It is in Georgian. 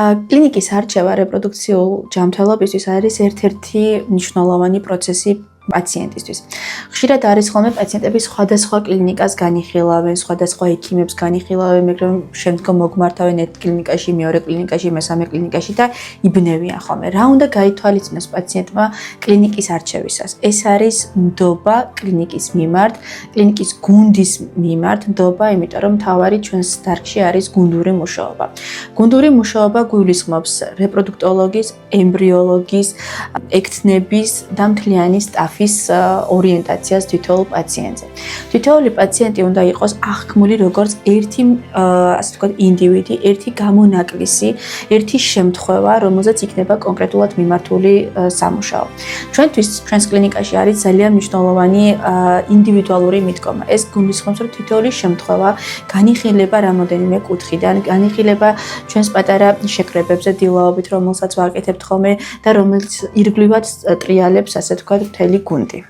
კლინიკის არჩევა რეპროდუქციულ ჯანმრთელობისთვის არის ერთ-ერთი მნიშვნელოვანი პროცესი პაციენტისთვის. ხშირად არის ხოლმე პაციენტები სხვადასხვა კლინიკას განიხილავენ, სხვადასხვა ექიმებს განიხილავენ, მაგრამ შემდგომ მოგმართავენ ერთ კლინიკაში, მეორე კლინიკაში, მესამე კლინიკაში და იბნევიან ხოლმე. რა უნდა გაითვალისწინოს პაციენტმა კლინიკის არჩევისას? ეს არის ნდობა კლინიკის მიმართ, კლინიკის გუნდის მიმართ ნდობა, იმიტომ რომ მთავარი ჩვენს დარგში არის გუნდური მუშაობა. გუნდური მუშაობა გულისხმობს რეპროდუქტოლოგის, ემბრიოლოგის, ექთნების და მთლიანი სტაფის ორიენტაციას თითოეულ პაციენტზე. თითოეული პაციენტი უნდა იყოს აღქმული როგორც ერთი, ასე ვთქვათ, ინდივიდი, ერთი გამონაკლისი, ერთი შემთხვევა, რომელზეც იქნება კონკრეტულად მიმართული სამუშაო. ჩვენთვის ჩვენს კლინიკაში არის ძალიან მნიშვნელოვანი ინდივიდუალური მიდგომა. ეს გულისხმობს, რომ თითოეული შემთხვევა განიხილება რამოდენიმე კუთხიდან, განიხილება ჩვენს პატარა შეკრებებზე დილაობით, რომელსაც ვაკეთებთ ხოლმე და რომელიც ირგვლივად ტრიალებს, ასე ვთქვათ, მთელი გუნდი.